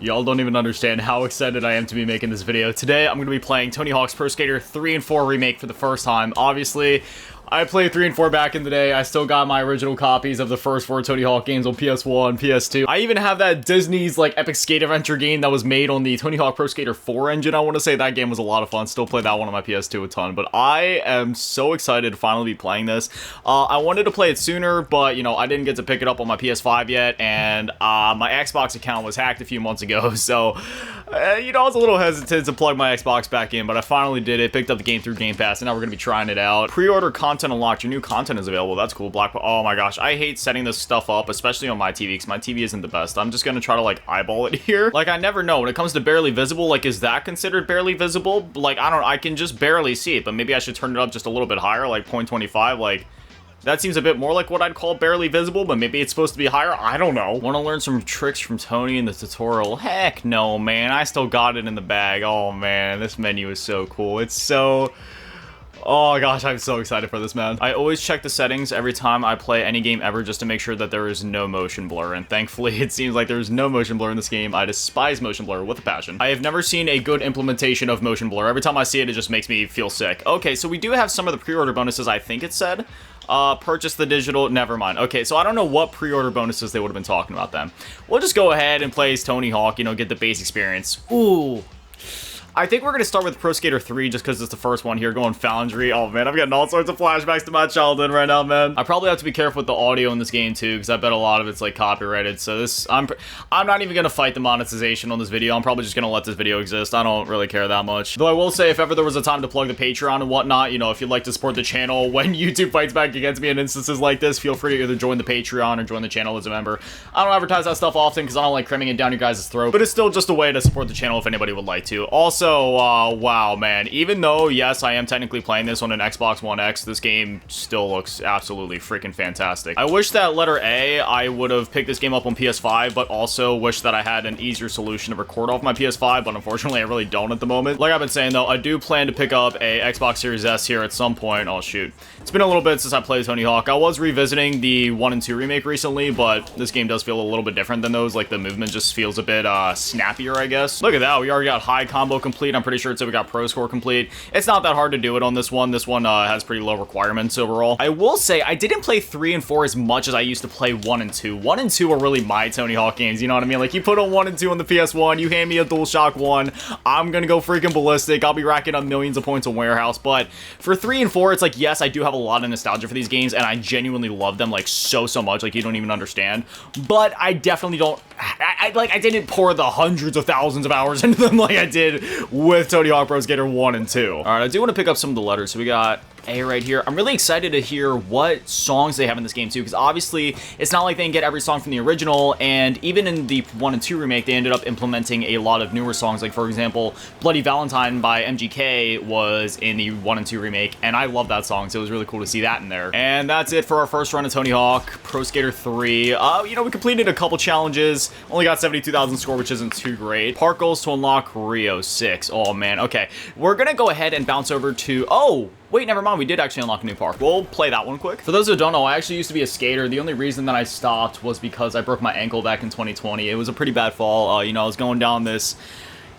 Y'all don't even understand how excited I am to be making this video. Today, I'm going to be playing Tony Hawk's Pro Skater 3 and 4 Remake for the first time. Obviously, I played 3 and 4 back in the day. I still got my original copies of the first 4 Tony Hawk games on PS1, PS2. I even have that Disney's, like, Epic Skate Adventure game that was made on the Tony Hawk Pro Skater 4 engine. I want to say that game was a lot of fun. Still play that one on my PS2 a ton. But I am so excited to finally be playing this. I wanted to play it sooner, but, you know, I didn't get to pick it up on my PS5 yet. And my Xbox account was hacked a few months ago. So, you know, I was a little hesitant to plug my Xbox back in. But I finally did it. Picked up the game through Game Pass. And now we're going to be trying it out. Pre-order content unlocked. Your new content is available. That's cool. Oh my gosh, I hate setting this stuff up, especially on my TV, because my TV isn't the best. I'm just gonna try to like eyeball it here. Like, I never know when it comes to barely visible. Like, is that considered barely visible? Like, I can just barely see it, but maybe I should turn it up just a little bit higher, like 0.25. Like, that seems a bit more like what I'd call barely visible, but maybe it's supposed to be higher. I don't know. Want to learn some tricks from Tony in the tutorial? Heck no, man. I still got it in the bag. Oh man, this menu is so cool. It's so... Oh gosh, I'm so excited for this, man. I always check the settings every time I play any game ever just to make sure that there is no motion blur, and thankfully it seems like there's no motion blur in this game. I despise motion blur with a passion. I have never seen a good implementation of motion blur. Every time I see it, it just makes me feel sick. Okay, so we do have some of the pre-order bonuses, I think it said. Purchase the digital, never mind. Okay, so I don't know what pre-order bonuses they would have been talking about then. We'll just go ahead and play as Tony Hawk, you know, get the base experience. Ooh. I think we're going to start with Pro Skater 3 just because it's the first one here, going Foundry. Oh man, I'm getting all sorts of flashbacks to my childhood right now, man. I probably have to be careful with the audio in this game too, because I bet a lot of it's like copyrighted. So this, I'm not even going to fight the monetization on this video. I'm probably just going to let this video exist. I don't really care that much. Though I will say, if ever there was a time to plug the Patreon and whatnot, you know, if you'd like to support the channel when YouTube fights back against me in instances like this, feel free to either join the Patreon or join the channel as a member. I don't advertise that stuff often because I don't like cramming it down your guys' throat, but it's still just a way to support the channel if anybody would like to. Also, wow, man, even though, yes, I am technically playing this on an Xbox One X, this game still looks absolutely freaking fantastic. I wish that letter A, I would have picked this game up on PS5, but also wish that I had an easier solution to record off my PS5, but unfortunately, I really don't at the moment. Like I've been saying, though, I do plan to pick up a Xbox Series S here at some point. Oh, shoot. It's been a little bit since I played Tony Hawk. I was revisiting the 1 and 2 remake recently, but this game does feel a little bit different than those. Like, the movement just feels a bit snappier, I guess. Look at that. We already got high combo complete. I'm pretty sure it's we got pro score complete. It's not that hard to do it on this one. This one has pretty low requirements overall. I will say I didn't play 3 and 4 as much as I used to play 1 and 2. 1 and 2 are really my Tony Hawk games, you know what I mean? Like, you put on 1 and 2 on the PS1, you hand me a DualShock 1, I'm gonna go freaking ballistic. I'll be racking up millions of points on Warehouse. But for 3 and 4, it's like, yes, I do have a lot of nostalgia for these games, and I genuinely love them like so much, like you don't even understand. But I definitely don't, I didn't pour the hundreds of thousands of hours into them like I did with Tony Hawk Pro Skater 1 and 2. All right, I do want to pick up some of the letters. So we got A right here. I'm really excited to hear what songs they have in this game too, because obviously it's not like they can get every song from the original, and even in the 1 and 2 remake, they ended up implementing a lot of newer songs. Like, for example, Bloody Valentine by MGK was in the 1 and 2 remake, and I love that song, so it was really cool to see that in there. And that's it for our first run of Tony Hawk Pro Skater 3. You know, we completed a couple challenges, only got 72,000 score, which isn't too great. Park goals to unlock Rio 6. Oh man, okay. We're gonna go ahead and bounce over to, oh, wait, never mind. We did actually unlock a new park. We'll play that one quick. For those who don't know, I actually used to be a skater. The only reason that I stopped was because I broke my ankle back in 2020. It was a pretty bad fall. You know, I was going down this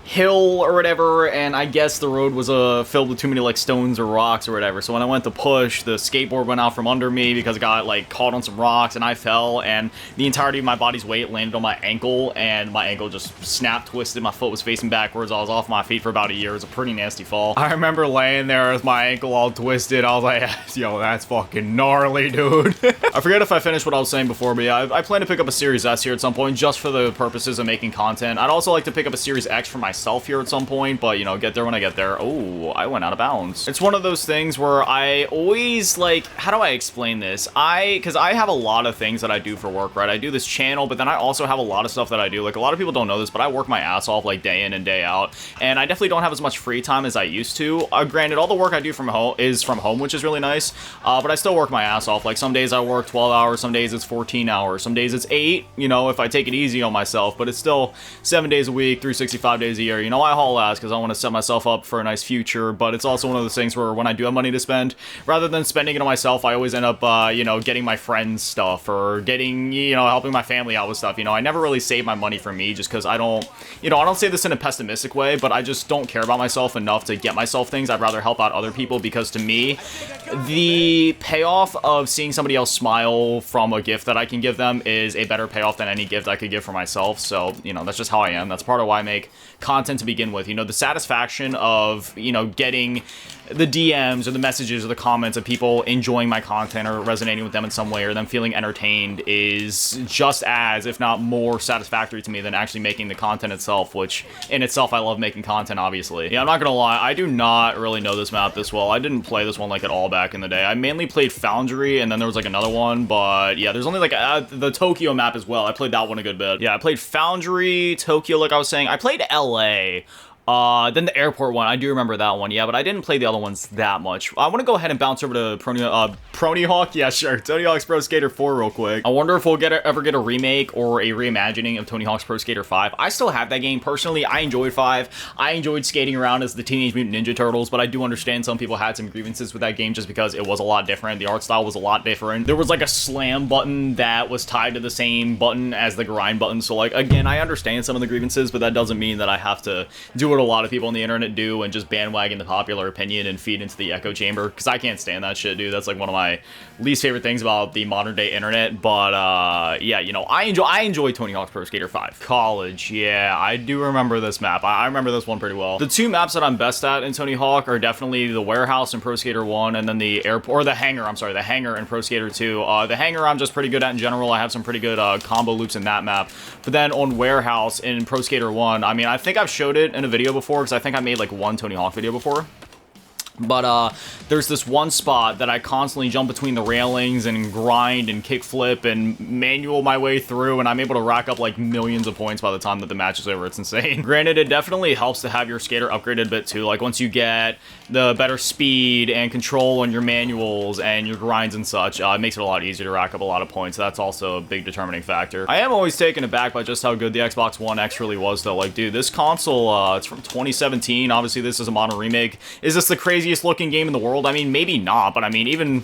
hill or whatever, and I guess the road was filled with too many like stones or rocks or whatever. So when I went to push, the skateboard went out from under me because it got like caught on some rocks, and I fell, and the entirety of my body's weight landed on my ankle, and my ankle just snapped, twisted. My foot was facing backwards. I was off my feet for about a year. It was a pretty nasty fall. I remember laying there with my ankle all twisted. I was like, yo, that's fucking gnarly, dude. I forget if I finished what I was saying before, but yeah, I plan to pick up a Series S here at some point just for the purposes of making content. I'd also like to pick up a Series X for myself here at some point, but you know, get there when I get there. Oh, I went out of bounds. It's one of those things where I always, like, how do I explain this? Because I have a lot of things that I do for work, right? I do this channel, but then I also have a lot of stuff that I do. Like, a lot of people don't know this, but I work my ass off like day in and day out, and I definitely don't have as much free time as I used to. Granted, all the work I do from home is from home, which is really nice, but I still work my ass off. Like, some days I work 12 hours, some days it's 14 hours, some days it's 8, you know, if I take it easy on myself, but it's still 7 days a week, 365 days a a year, you know, I haul ass because I want to set myself up for a nice future, but it's also one of those things where when I do have money to spend, rather than spending it on myself, I always end up, you know, getting my friends stuff or getting, you know, helping my family out with stuff. You know, I never really save my money for me just because I don't, you know, I don't say this in a pessimistic way, but I just don't care about myself enough to get myself things. I'd rather help out other people because to me, the payoff of seeing somebody else smile from a gift that I can give them is a better payoff than any gift I could give for myself. So, you know, that's just how I am. That's part of why I make content to begin with. You know, the satisfaction of, you know, getting the DMs or the messages or the comments of people enjoying my content or resonating with them in some way or them feeling entertained is just as, if not more, satisfactory to me than actually making the content itself, which in itself I love making content, obviously. Yeah, I'm not gonna lie, I do not really know this map this well. I didn't play this one like at all back in the day. I mainly played Foundry and then there was like another one, but yeah, there's only like the Tokyo map as well. I played that one a good bit. Yeah, I played Foundry, Tokyo, like I was saying. I played LA. Then the airport one, I do remember that one, yeah, but I didn't play the other ones that much. I want to go ahead and bounce over to Tony Hawk, yeah, sure, Tony Hawk's Pro Skater 4 real quick. I wonder if we'll ever get a remake or a reimagining of Tony Hawk's Pro Skater 5. I still have that game, personally. I enjoyed 5. I enjoyed skating around as the Teenage Mutant Ninja Turtles, but I do understand some people had some grievances with that game just because it was a lot different. The art style was a lot different. There was like a slam button that was tied to the same button as the grind button, so like, again, I understand some of the grievances, but that doesn't mean that I have to do what a lot of people on the internet do and just bandwagon the popular opinion and feed into the echo chamber, because I can't stand that shit, dude. That's like one of my least favorite things about the modern day internet. But yeah, you know, I enjoy Tony Hawk's Pro Skater 5. College, yeah, I do remember this map. I remember this one pretty well. The two maps that I'm best at in Tony Hawk are definitely the warehouse in Pro Skater 1 and then the airport, or the hangar, I'm sorry, the hangar in Pro Skater 2. The hangar I'm just pretty good at in general. I have some pretty good combo loops in that map. But then on warehouse in Pro Skater 1, I mean, I think I've showed it in a video before, because I think I made like one Tony Hawk video before. But there's this one spot that I constantly jump between the railings and grind and kickflip and manual my way through, and I'm able to rack up like millions of points by the time that the match is over. It's insane. Granted, it definitely helps to have your skater upgraded a bit too. Like once you get the better speed and control on your manuals and your grinds and such, it makes it a lot easier to rack up a lot of points. That's also a big determining factor. I am always taken aback by just how good the Xbox One X really was though. Like, dude, this console, it's from 2017. Obviously, this is a modern remake. Is this the craziest looking game in the world? I mean, maybe not, but I mean, even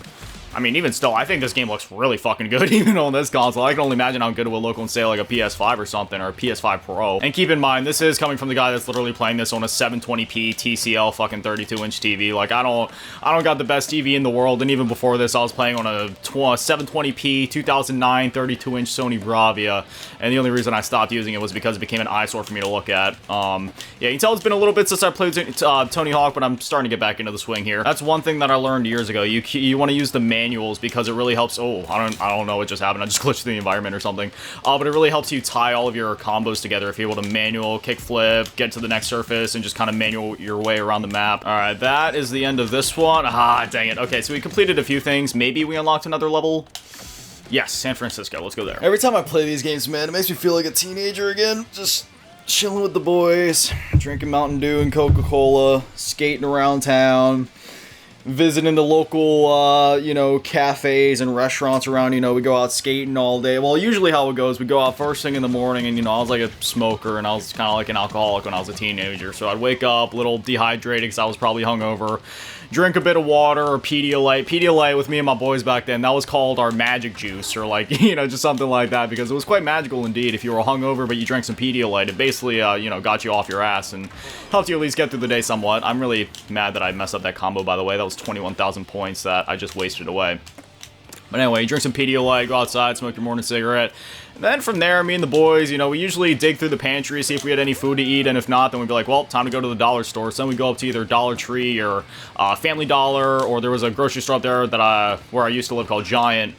still, I think this game looks really fucking good, even on this console. I can only imagine how good it will look on, say, like a PS5 or something, or a PS5 Pro. And keep in mind, this is coming from the guy that's literally playing this on a 720p TCL fucking 32-inch TV. Like, I don't got the best TV in the world, and even before this, I was playing on a 720p 2009 32-inch Sony Bravia, and the only reason I stopped using it was because it became an eyesore for me to look at. Yeah, you can tell it's been a little bit since I played Tony Hawk, but I'm starting to get back into the swing here. That's one thing that I learned years ago. You want to use the manuals because it really helps. Oh, I don't know what just happened. I just glitched through the environment or something. But it really helps you tie all of your combos together if you're able to manual, kickflip, get to the next surface, and just kind of manual your way around the map. All right, that is the end of this one. Ah, dang it. Okay, so we completed a few things. Maybe we unlocked another level. Yes, San Francisco. Let's go there. Every time I play these games, man, it makes me feel like a teenager again. Just chilling with the boys, drinking Mountain Dew and Coca-Cola, skating around town, visiting the local, you know, cafes and restaurants around. You know, we go out skating all day. Well, usually how it goes, we go out first thing in the morning, and, you know, I was like a smoker, and I was kind of like an alcoholic when I was a teenager. So I'd wake up a little dehydrated because I was probably hungover, drink a bit of water or Pedialyte. Pedialyte with me and my boys back then, that was called our magic juice, or like, you know, just something like that, because it was quite magical indeed. If you were hungover but you drank some Pedialyte, it basically, you know, got you off your ass and helped you at least get through the day somewhat. I'm really mad that I messed up that combo, by the way. That was 21,000 points that I just wasted away. But anyway, you drink some Pedialyte, go outside, smoke your morning cigarette. And then from there, me and the boys, you know, we usually dig through the pantry, see if we had any food to eat, and if not, then we'd be like, well, time to go to the dollar store. So then we'd go up to either Dollar Tree or Family Dollar, or there was a grocery store up there that where I used to live called Giant.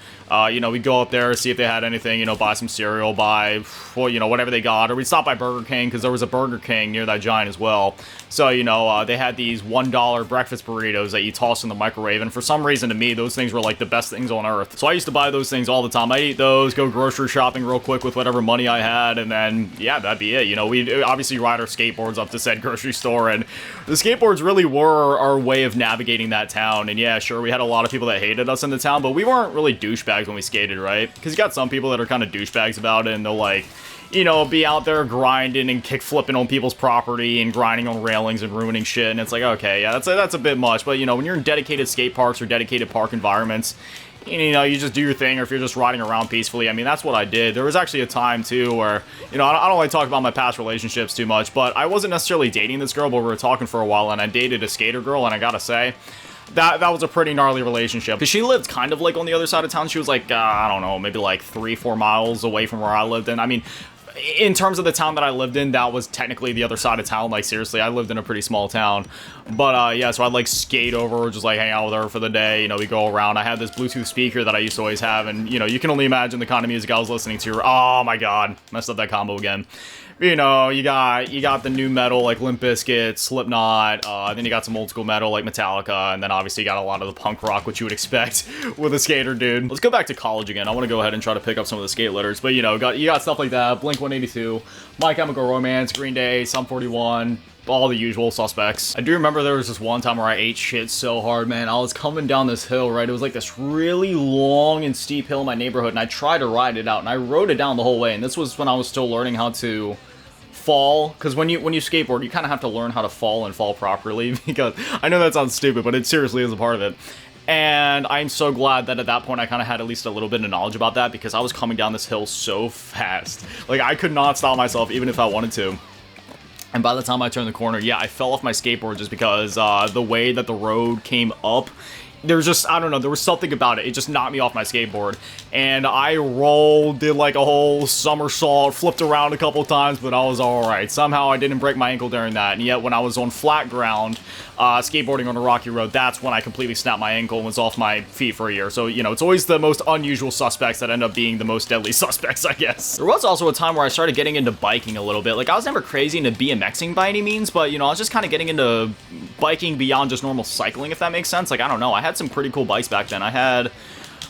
You know, we'd go up there, see if they had anything, you know, buy some cereal, buy, well, you know, whatever they got. Or we'd stop by Burger King, because there was a Burger King near that Giant as well. So, you know, they had these $1 breakfast burritos that you toss in the microwave. And for some reason, to me, those things were like the best things on earth. So I used to buy those things all the time. I'd eat those, go grocery shopping real quick with whatever money I had, and then, yeah, that'd be it. You know, we obviously ride our skateboards up to said grocery store, and the skateboards really were our way of navigating that town. And yeah, sure, we had a lot of people that hated us in the town, but we weren't really douchebags when we skated, right? Because you got some people that are kind of douchebags about it, and they'll, like, you know, be out there grinding and kick flipping on people's property and grinding on railings and ruining shit, and it's like, okay, yeah, that's a bit much. But, you know, when you're in dedicated skate parks or dedicated park environments, you know, you just do your thing, or if you're just riding around peacefully. I mean, that's what I did. There was actually a time, too, where, you know, I don't like to talk about my past relationships too much, but I wasn't necessarily dating this girl, but we were talking for a while, and I dated a skater girl, and I gotta say, that was a pretty gnarly relationship. Because she lived kind of, like, on the other side of town. She was, like, I don't know, maybe, like, 3-4 miles away from where I lived, and I mean, in terms of the town that I lived in, that was technically the other side of town. Like, seriously, I lived in a pretty small town. But, yeah, so I'd, like, skate over, just, like, hang out with her for the day. You know, we go around. I had this Bluetooth speaker that I used to always have, and, you know, you can only imagine the kind of music I was listening to. Oh, my God. Messed up that combo again. You know, you got the new metal, like Limp Bizkit, Slipknot, then you got some old school metal, like Metallica, and then obviously you got a lot of the punk rock, which you would expect with a skater dude. Let's go back to college again. I want to go ahead and try to pick up some of the skate letters, but, you know, you got stuff like that, Blink-182, My Chemical Romance, Green Day, Sum 41, all the usual suspects. I do remember there was this one time where I ate shit so hard, man. I was coming down this hill, right? It was like this really long and steep hill in my neighborhood, and I tried to ride it out, and I rode it down the whole way, and this was when I was still learning how to fall, because when you skateboard, you kind of have to learn how to fall and fall properly, because I know that sounds stupid, but it seriously is a part of it. And I'm so glad that at that point I kind of had at least a little bit of knowledge about that, because I was coming down this hill so fast. Like, I could not stop myself even if I wanted to. And by the time I turned the corner, yeah, I fell off my skateboard just because the way that the road came up, there's just, I don't know, there was something about it. It just knocked me off my skateboard. And I rolled, did like a whole somersault, flipped around a couple times, but I was alright. Somehow I didn't break my ankle during that. And yet when I was on flat ground, skateboarding on a rocky road, that's when I completely snapped my ankle and was off my feet for a year. So, you know, it's always the most unusual suspects that end up being the most deadly suspects, I guess. There was also a time where I started getting into biking a little bit. Like, I was never crazy into BMXing by any means, but, you know, I was just kind of getting into biking beyond just normal cycling, if that makes sense. Like, I don't know, I had some pretty cool bikes back then. I had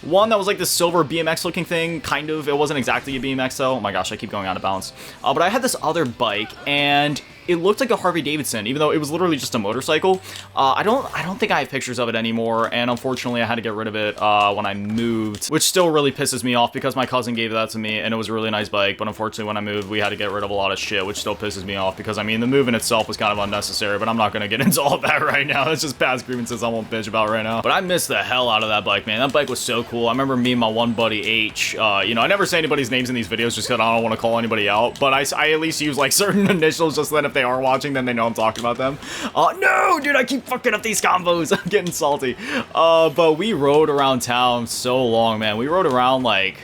one that was like this silver BMX looking thing, kind of. It wasn't exactly a BMX though. Oh my gosh, I keep going out of balance. But I had this other bike, and it looked like a Harley Davidson, even though it was literally just a motorcycle. I don't think I have pictures of it anymore, and unfortunately I had to get rid of it when I moved, which still really pisses me off because my cousin gave that to me, and it was a really nice bike, but unfortunately when I moved, we had to get rid of a lot of shit, which still pisses me off because, I mean, the move in itself was kind of unnecessary, but I'm not going to get into all of that right now. That's just past grievances I won't bitch about right now. But I miss the hell out of that bike, man. That bike was so cool. I remember me and my one buddy, H, you know, I never say anybody's names in these videos just because I don't want to call anybody out, but I at least use, like, certain initials just so that if they are watching, then they know I'm talking about them. No, dude, I keep fucking up these combos. I'm getting salty. But we rode around town so long, man. We rode around, like,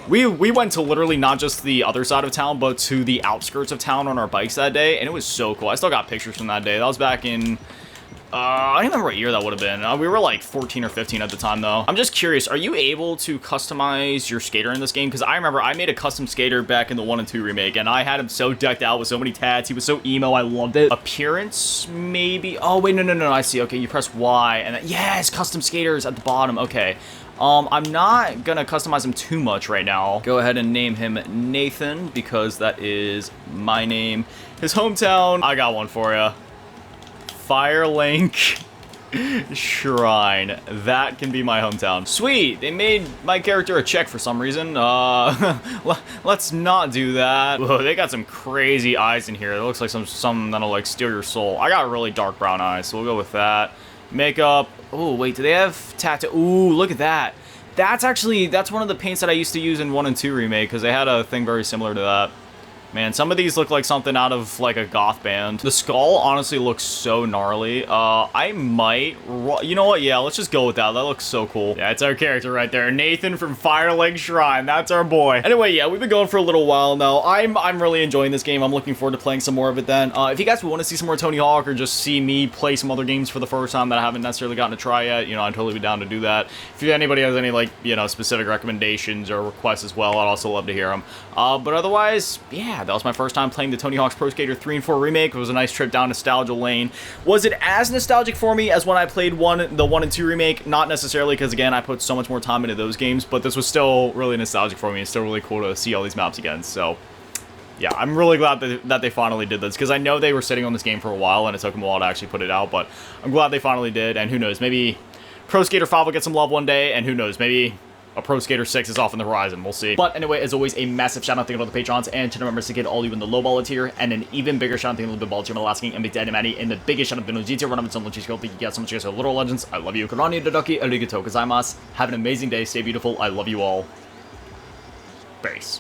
we went to literally not just the other side of town, but to the outskirts of town on our bikes that day, and it was so cool. I still got pictures from that day. That was back in, I don't remember what year that would have been. We were like 14 or 15 at the time, though. I'm just curious, are you able to customize your skater in this game? Because I remember I made a custom skater back in the 1 and 2 remake, and I had him so decked out with so many tats. He was so emo, I loved it. Appearance, maybe? Oh, wait, no, I see. Okay, you press Y, and then, yes, custom skaters at the bottom. Okay. I'm not gonna customize him too much right now. Go ahead and name him Nathan, because that is my name. His hometown, I got one for you. Firelink Shrine. That can be my hometown. Sweet, they made my character a Czech for some reason. Let's not do that. Whoa, they got some crazy eyes in here. It looks like some that'll like steal your soul. I got really dark brown eyes, so we'll go with that. Makeup. Oh, wait, do they have tattoo? Ooh, look at that. That's one of the paints that I used to use in 1 and 2 remake, because they had a thing very similar to that. Man, some of these look like something out of, like, a goth band. The skull honestly looks so gnarly. I might... You know what? Yeah, let's just go with that. That looks so cool. Yeah, it's our character right there. Nathan from Firelink Shrine. That's our boy. Anyway, yeah, we've been going for a little while now. I'm really enjoying this game. I'm looking forward to playing some more of it then. If you guys want to see some more Tony Hawk or just see me play some other games for the first time that I haven't necessarily gotten to try yet, you know, I'd totally be down to do that. If anybody has any, like, you know, specific recommendations or requests as well, I'd also love to hear them. But otherwise, yeah, yeah, that was my first time playing the Tony Hawk's Pro Skater 3 and 4 remake. It was a nice trip down nostalgia lane. Was it as nostalgic for me as when I played the 1 and 2 remake? Not necessarily, because again, I put so much more time into those games, but this was still really nostalgic for me. It's still really cool to see all these maps again, so yeah, I'm really glad that they finally did this, because I know they were sitting on this game for a while, and it took them a while to actually put it out, but I'm glad they finally did, and who knows, maybe Pro Skater 5 will get some love one day, and who knows, maybe a Pro Skater 6 is off on the horizon. We'll see. But anyway, as always, a massive shout out to all the patrons and channel members to get all you in the low baller tier, and an even bigger shout out to the little bit baller tier, Malasking and Big Daddy Matty, and the biggest shout out to the GTA Run of its own Luigi Scope. Thank you guys so much, you guys are little legends. I love you. Karani Dodaki, arigatou gozaimasu. Have an amazing day. Stay beautiful. I love you all. Base.